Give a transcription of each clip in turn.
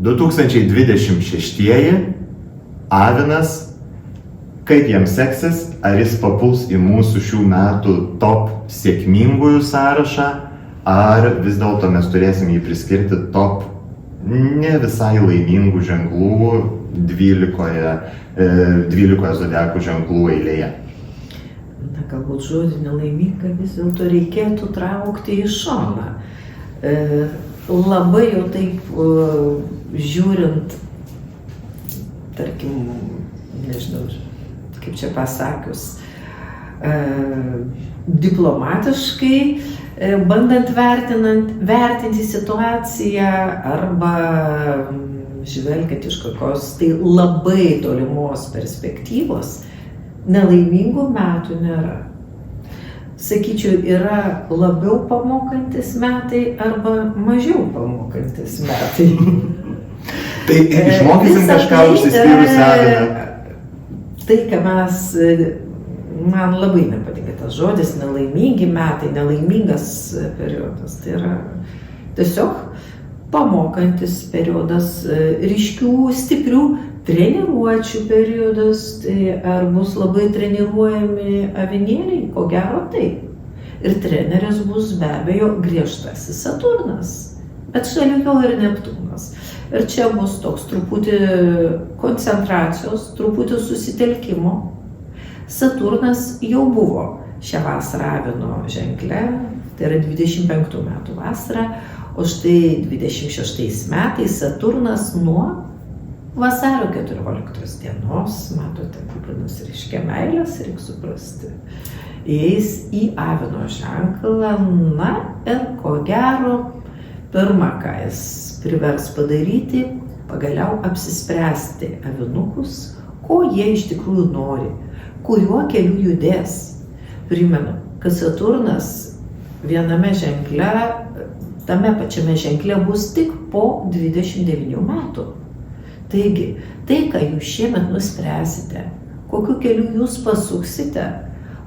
2026 avinas, kaip jam seksis, ar jis papuls į mūsų šių metų top sėkmingųjų sąrašą, ar vis dėlto mes turėsim jį priskirti top ne visai laimingų ženklų 12 zodiakų ženklų eilėje. Na, galbūt žodį nelaiminga vis dėlto reikėtų traukti į šoną. Labai jau taip žiūrint, tarkim, nežinau, kaip čia pasakius, diplomatiškai, bandant vertinti situaciją arba žvelgiant iš kokios tai labai tolimos perspektyvos, nelaimingų metų nėra. Sakyčiau, yra labiau pamokantis metai arba mažiau pamokantis metai. Tai išmokysim kažką užsispyrusią aviną. Tai, ką man labai nepatinka tas žodis, nelaimingi metai, nelaimingas periodas. Tai yra tiesiog pamokantis periodas, ryškių, stiprių treniruočių periodas. Tai ar bus labai treniruojami avinėliai? Ko gero taip. Ir treneris bus be abejo griežtasis Saturnas, bet šalia jo ir Neptūnas. Ir čia bus toks truputį koncentracijos, truputį susitelkimo. Saturnas jau buvo šią vasarą avino ženkle, tai yra 25 metų vasara, o štai 26 metais Saturnas nuo vasario 14 dienos, matote, kaip nusiriškia meilės, reikia suprasti, įeis į avino ženklą, na ir ko gero, pirma, ką jis privers padaryti, pagaliau apsispręsti avinukus, ko jie iš tikrųjų nori, kuriuo keliu judės. Primenu, kad Saturnas viename ženkle, tame pačiame ženkle bus tik po 29 metų. Taigi, tai, ką jūs šiemet nuspręsite, kokiu keliu jūs pasuksite,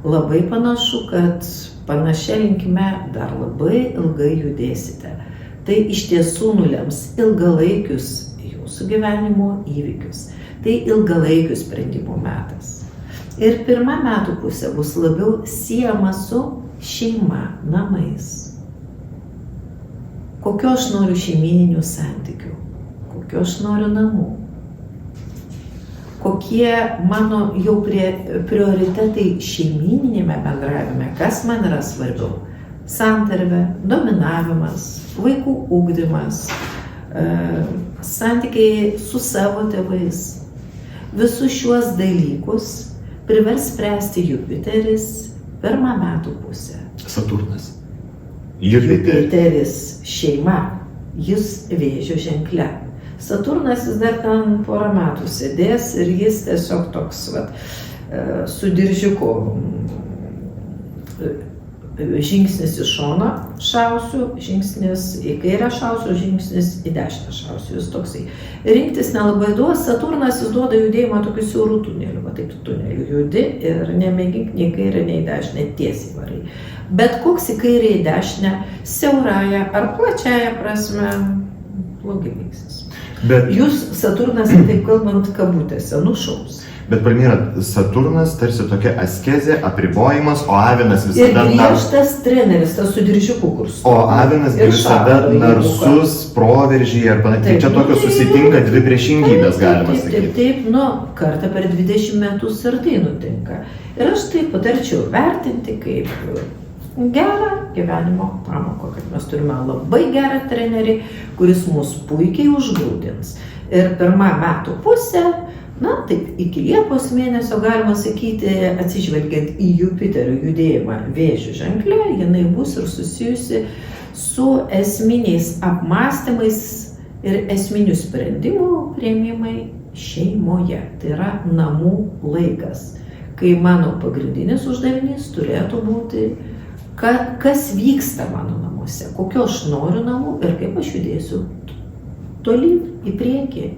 labai panašu, kad panašia linkme dar labai ilgai judėsite. Tai iš tiesų nulems ilgalaikius jūsų gyvenimo įvykius. Tai ilgalaikių sprendimų metas. Ir pirma metų pusė bus labiau siejama su šeima, namais. Kokio aš noriu šeimininių santykių, kokio aš noriu namų. Kokie mano jau prioritetai šeimininėme bendravime, kas man yra svarbiau. Santarvė, dominavimas, vaikų ugdymas, santykiai su savo tėvais. Visus šiuos dalykus privers spręsti Jupiteris pirmą metų pusę. Saturnas. Jupiteris šeima, jis Vėžio ženkle. Saturnas jis dar ten porą metų sėdės ir jis tiesiog toks su diržiuku žingsnis į šoną šausiu, žingsnis į kairę šausiu, žingsnis į dešinę šausiu. Jis toksai. Rinktis nelabai duos, Saturnas jis duoda judėjimą tokių siaurų tunelių, va taip tunelių judi ir nemėgink nei kairę, nei dešinę, tiesiai varai. Bet koks į kairę, į dešinę, siaurąją ar plačiąją prasme, blogai veiksis. Jūs Saturnas, taip kalbant, kabutėse, nušaus. Bet Palmyra, Saturnas tarsi tokia askezė, apribojimas, o avinas visada... Ir griežtas treneris, tas su diržiuku kursu. O avinas visada narsus, proveržyje ir panašiai. Tai čia tokios susitinka dvi priešingybės, galima sakyti. Taip, nu, kartą per 20 metus ir tai nutinka. Ir aš taip patarčiau vertinti kaip gerą gyvenimo pamoką, kad mes turime labai gerą trenerį, kuris mus puikiai užgrūdins. Ir pirmą metų pusę, na, taip, iki Liepos mėnesio galima sakyti, atsižvelgiant į Jupiterio judėjimą Vėžio ženkle, jinai bus ir susijusi su esminiais apmąstymais ir esminių sprendimų priėmimai šeimoje. Tai yra namų laikas, kai mano pagrindinis uždavinys turėtų būti, kas vyksta mano namuose, kokio aš noriu namų ir kaip aš judėsiu tolyn į priekį.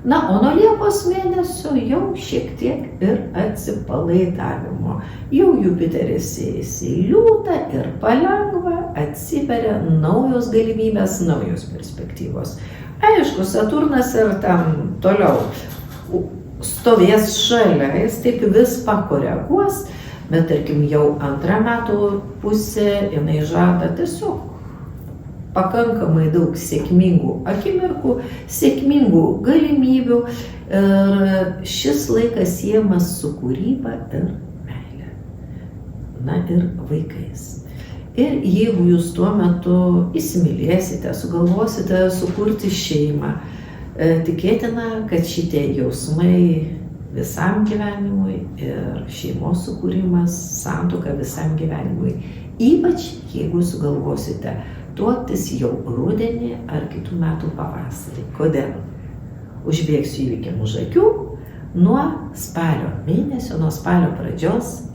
Na, o nuo Liepos mėnesio jau šiek tiek ir atsipalaidavimo. Jau Jupiteris į liūtą ir palengva atsiveria naujos galimybės, naujos perspektyvos. Aišku, Saturnas ir ten toliau stovės šalia, jis taip vis pakoreguos, bet tarkim jau antrą metų pusę jinai žada tiesiog pakankamai daug sėkmingų akimirkų, sėkmingų galimybių ir šis laikas siejamas su kūryba ir meile. Na ir vaikais. Ir jeigu jūs tuo metu įsimylėsite, sugalvosite sukurti šeimą, tikėtina, kad šitie jausmai visam gyvenimui ir šeimos sukūrimas, santuoka visam gyvenimui. Ypač jeigu sugalvosite tuoktis jau rudenį ar kitų metų pavasarį. Kodėl? Užbėgsiu įvykiam už akių. Nuo spalio mėnesio, nuo spalio pradžios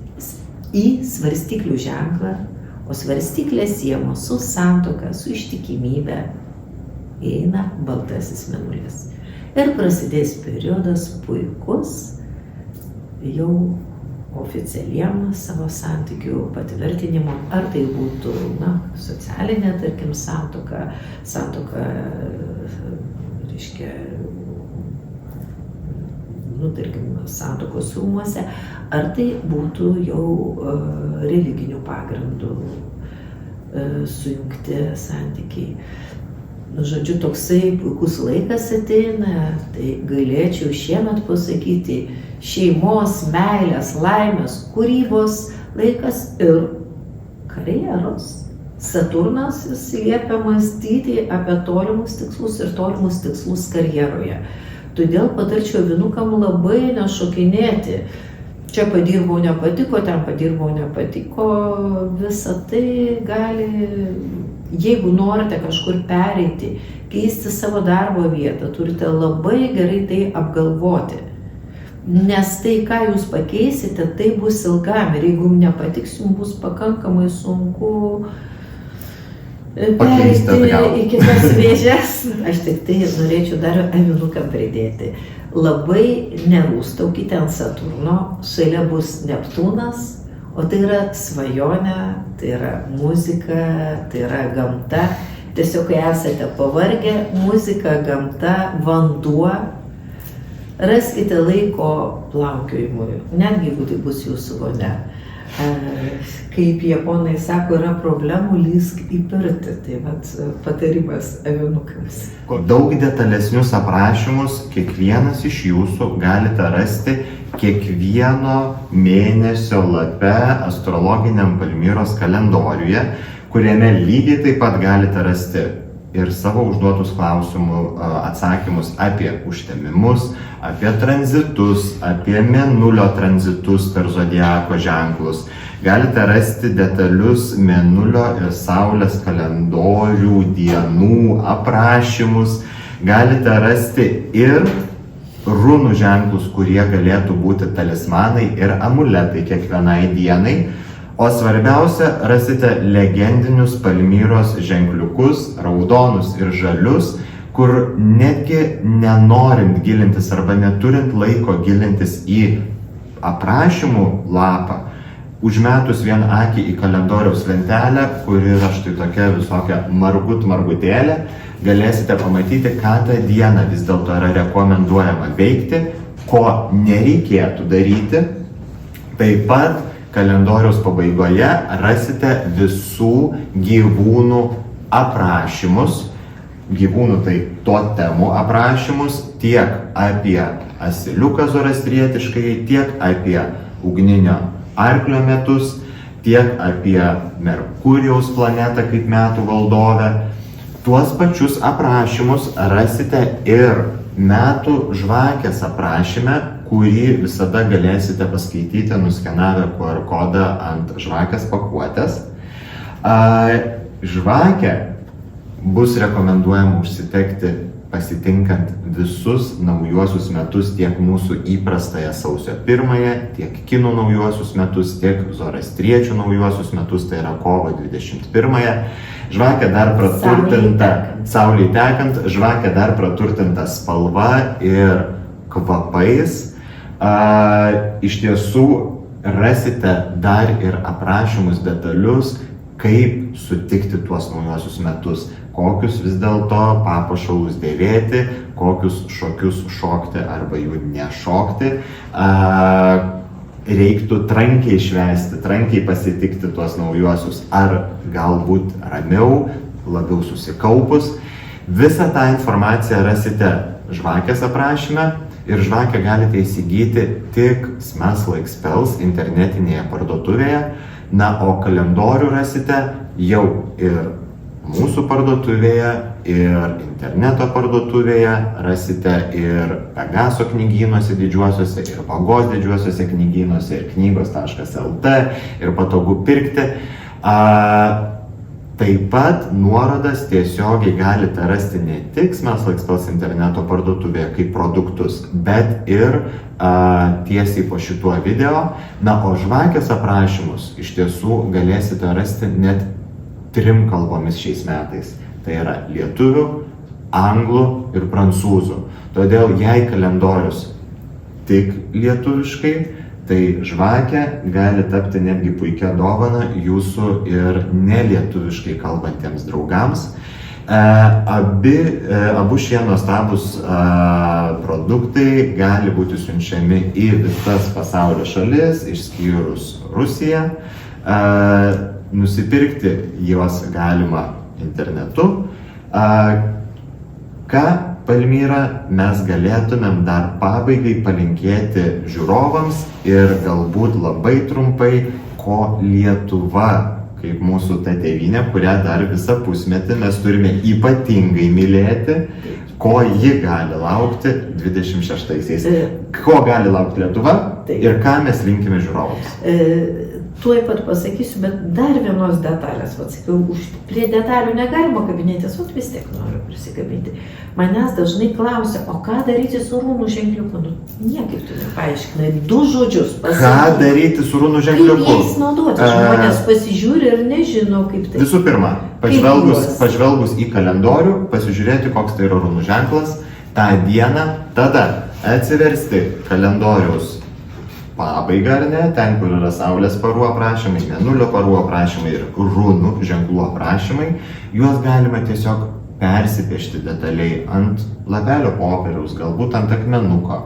į svarstyklių ženklą, o svarstyklės siejamos su santuoka, su ištikimybė, įeina baltasis mėnulis. Ir prasidės periodas puikus jau oficialiem savo santykių patvirtinimo, ar tai būtų socialinė, tarkim, santuoka, reiškia, tarkim, santuokos rūmuose, ar tai būtų jau religinių pagrindų sujungti santykiai. Žodžiu, toksai puikus laikas ateina, tai galėčiau šiemet pasakyti šeimos, meilės, laimės, kūrybos laikas ir karjeros. Saturnas jis liepia mąstyti apie tolimus tikslus ir tolimus tikslus karjeroje. Todėl patarčiau avinukam labai nešokinėti. Čia padirbau, nepatiko, ten padirbau, nepatiko. Visa tai gali, jeigu norite kažkur pereiti, keisti savo darbo vietą, turite labai gerai tai apgalvoti. Nes tai, ką jūs pakeisite, tai bus ilgam ir jeigu jums nepatiks, jums bus pakankamai sunku pereiti į kitas vėžes. Aš tik tai norėčiau dar avinukam pridėti. Labai nerūstaukite ant Saturno, šalia bus Neptūnas, o tai yra svajonė, tai yra muzika, tai yra gamta. Tiesiog, kai esate pavargę, muzika, gamta, vanduo, raskite laiko plaukiojimui, netgi jeigu tai bus jūsų vonia. Kaip japonai sako, yra problemų, lįsk į pirtį. Tai vat patarimas avinukams. Daug detalesnius aprašymus kiekvienas iš jūsų galite rasti kiekvieno mėnesio lape astrologiniam Palmyros kalendoriuje, kuriame lygiai taip pat galite rasti ir savo užduotus klausimų atsakymus apie užtemimus, apie tranzitus, apie mėnulio tranzitus per zodiako ženklus. Galite rasti detalius mėnulio ir saulės kalendorių dienų aprašymus. Galite rasti ir runų ženklus, kurie galėtų būti talismanai ir amuletai kiekvienai dienai. O svarbiausia, rasite legendinius Palmyros ženkliukus, raudonus ir žalius, kur netgi nenorint gilintis arba neturint laiko gilintis į aprašymų lapą, užmetus vien akį į kalendoriaus lentelę, kuri yra štai tokia visokia margutėlė, galėsite pamatyti, ką tą dieną vis dėlto yra rekomenduojama veikti, ko nereikėtų daryti. Taip pat kalendoriaus pabaigoje rasite visų gyvūnų aprašymus, gyvūnų tai totemų aprašymus, tiek apie asiliuką zoroastrietiškai, tiek apie ugninio arklio metus, tiek apie Merkurijaus planetą kaip metų valdovę. Tuos pačius aprašymus rasite ir metų žvakės aprašyme, kurį visada galėsite paskaityti nuskenavę QR kodą ant žvakės pakuotės. Žvakę bus rekomenduojama užsitekti pasitinkant visus naujuosius metus, tiek mūsų įprastąją sausio 1-ąją, tiek kinų naujuosius metus, tiek zoroastriečių naujuosius metus, tai yra kovo 21-ąją. Žvakė dar praturtinta, saulei tekant, žvakė dar praturtinta spalva ir kvapais. Iš tiesų rasite dar ir aprašymus detalius, kaip sutikti tuos naujosius metus, kokius vis dėlto papuošalus dėvėti, kokius šokius šokti arba jų nešokti. Reiktų trankiai švęsti, trankiai pasitikti tuos naujuosius, ar galbūt ramiau, labiau susikaupus. Visą tą informaciją rasite žvakės aprašyme ir žvakę galite įsigyti tik Smells Like Spells internetinėje parduotuvėje. Na, o kalendorių rasite jau ir mūsų parduotuvėje, ir interneto parduotuvėje, rasite ir Pegaso knygynuose didžiuosiuose, ir Vagos didžiuosiuose knygynuose, ir knygos.lt, ir patogu pirkti. Taip pat nuorodas tiesiogiai galite rasti ne tik Smells Like Spells interneto parduotuvėje kaip produktus, bet ir tiesiai po šituo video. Na, o žvakės aprašymus iš tiesų galėsite rasti net 3 kalbomis šiais metais. Tai yra lietuvių, anglų ir prancūzų. Todėl jei kalendorius tik lietuviškai, tai žvakė gali tapti netgi puikia dovana jūsų ir nelietuviškai kalbantiems draugams. Abu šie nuostabus produktai gali būti siunčiami į visas pasaulio šalis, išskyrus Rusiją. Nusipirkti juos galima internetu. Ką, Palmyra, mes galėtumėm dar pabaigai palinkėti žiūrovams ir galbūt labai trumpai, ko Lietuva, kaip mūsų ta tėvynė, kurią dar visą pusmetį mes turime ypatingai mylėti, ko ji gali laukti 26-aisiais. Ko gali laukti Lietuva ir ką mes linkime žiūrovams? Tuoj pat pasakysiu, bet dar vienos detalės, sakiau, prie detalių negalima kabinėtis, vis tiek noriu prisikabinti. Manęs dažnai klausia, o ką daryti su rūnų ženkliuku? Niekaip tu nepaaiškinai, 2 žodžius pasakyk. Ką daryti su rūnų ženkliuku? Kaip jais naudoti? Žmonės pasižiūri ir nežino, kaip tai. Visų pirma, pažvelgus į kalendorių, pasižiūrėti, koks tai yra rūnų ženklas, tą dieną, tada atsiversti kalendoriaus pabaigą, ar ne, ten, kur yra saulės parų aprašymai, mėnulio parų aprašymai ir rūnų ženklų aprašymai, juos galima tiesiog persipiešti detaliai ant lapelio popieriaus, galbūt ant akmenuko,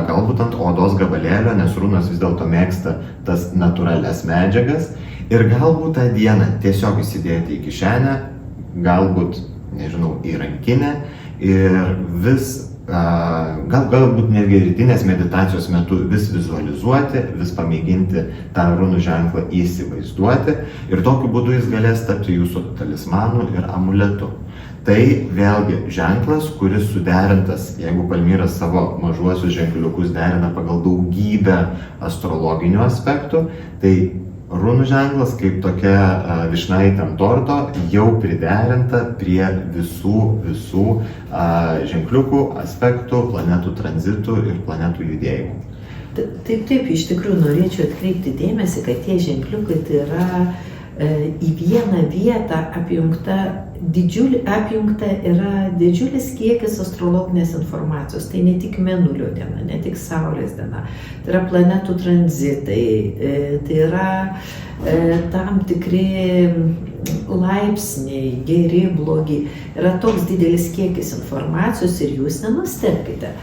galbūt ant odos gabalėlio, nes rūnas vis dėlto mėgsta tas natūralias medžiagas, ir galbūt tą dieną tiesiog įsidėti į kišenę, galbūt, nežinau, į rankinę ir vis galbūt netgi rytinės meditacijos metu vis vizualizuoti, vis pamėginti tą rūnų ženklą įsivaizduoti ir tokiu būdu jis galės tapti jūsų talismanu ir amuletu. Tai vėlgi ženklas, kuris suderintas, jeigu Palmyras savo mažuosius ženkliukus derina pagal daugybę astrologinių aspektų, tai rūnų ženklas kaip tokia vyšnaitė ant torto jau priderinta prie visų ženkliukų, aspektų, planetų tranzitų ir planetų judėjimų. Taip, iš tikrųjų norėčiau atkreipti dėmesį, kad tie ženkliukai tai yra į vieną vietą apjungta yra didžiulis kiekis astrologinės informacijos. Tai ne tik mėnulio diena, ne tik Saulės diena, tai yra planetų tranzitai, tai yra tam tikri laipsniai, geri, blogi. Yra toks didelis kiekis informacijos ir jūs nenustebkite.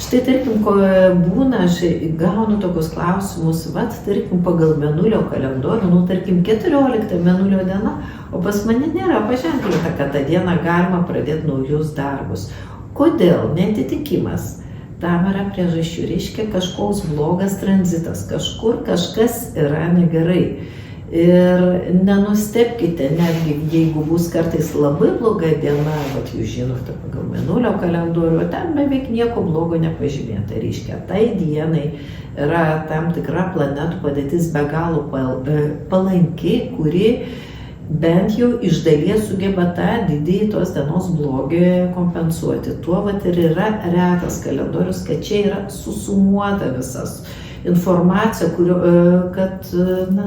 Štai, tarkim, būna, aš gaunu tokius klausimus, tarkim, pagal mėnulio kalendorių, tarkim, 14 mėnulio diena, o pas mane nėra paženklinta, kad tą dieną galima pradėti naujus darbus. Kodėl? Neatitikimas. Tam yra priežasčių, reiškia kažkoks blogas tranzitas, kažkur kažkas yra negerai. Ir nenustebkite, netgi jeigu bus kartais labai bloga diena, jūs žinote pagal mėnulio kalendorių, ten beveik nieko blogo nepažymėta. Reiškia, tai dienai yra tam tikra planetų padėtis be galo palanki, kuri bent jau iš dalies sugeba tą didįjį tos dienos blogį kompensuoti. Tuo ir yra retas kalendorius, kad čia yra susumuota visas informacija, kad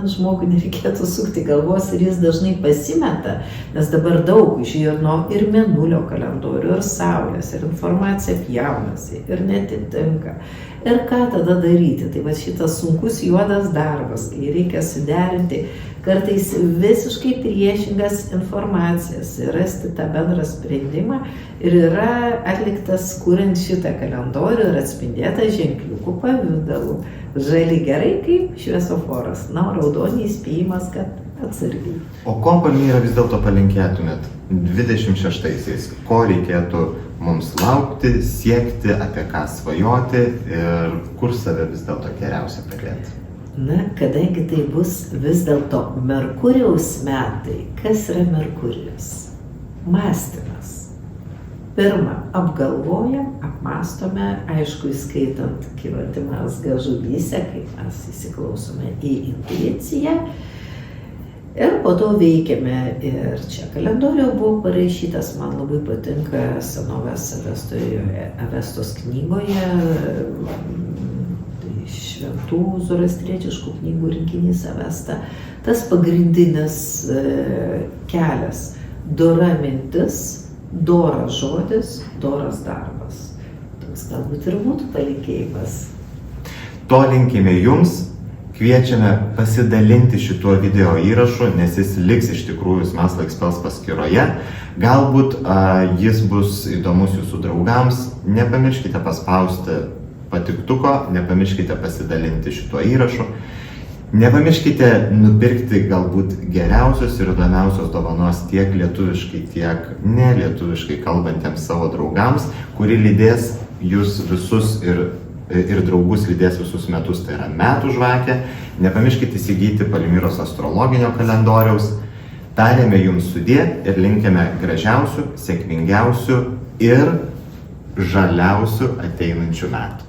žmogui nereikėtų sukti galvos ir jis dažnai pasimeta, nes dabar daug žino ir mėnulio kalendorių, ir saulės, ir informacija pjaunasi, ir netitinka. Ir ką tada daryti? Tai šitas sunkus juodas darbas, kai reikia suderinti, kartais visiškai priešingas informacijas ir rasti tą bendrą sprendimą. Ir yra atliktas kuriant šitą kalendorių ir atspindėta ženkliukų pavidalu. Žali gerai kaip šviesoforas, na, raudoniai įspėjimas, kad atsargiai. O ko, Palmyra, vis dėlto palinkėtumėt 26-aisiais? Ko reikėtų mums laukti, siekti, apie ką svajoti ir kur save vis dėlto geriausia padėti? Na, kadangi tai bus vis dėlto Merkurijaus metai, kas yra Merkurijus? Mąstymas. Pirma, apgalvojam, apmastome, aišku, įskaitant kylantį mazgą žuvyse, kaip mes įsiklausome į intuiciją. Ir po to veikiame ir čia kalendoriuje buvo parašytas, man labai patinka senovės Avestos knygoje, tai šventų zoroastrietiškų knygų rinkinys Avesta, tas pagrindinis kelias, dora mintis, doras žodis, doras darbas. Toks galbūt ir būtų palinkėjimas. To linkime jums. Kviečiame pasidalinti šituo video įrašu, nes jis liks iš tikrųjų Smells Like Spells paskyroje. Galbūt jis bus įdomus jūsų draugams. Nepamirškite paspausti patiktuko, nepamirškite pasidalinti šituo įrašu. Nepamirškite nupirkti galbūt geriausios ir įdomiausios dovanos tiek lietuviškai, tiek nelietuviškai kalbantiems savo draugams, kuri lydės jūs visus ir draugus lydės visus metus, tai yra metų žvakė. Nepamirškite įsigyti Palmyros astrologinio kalendoriaus. Tariame jums sudie ir linkime gražiausių, sėkmingiausių ir žaliausių ateinančių metų.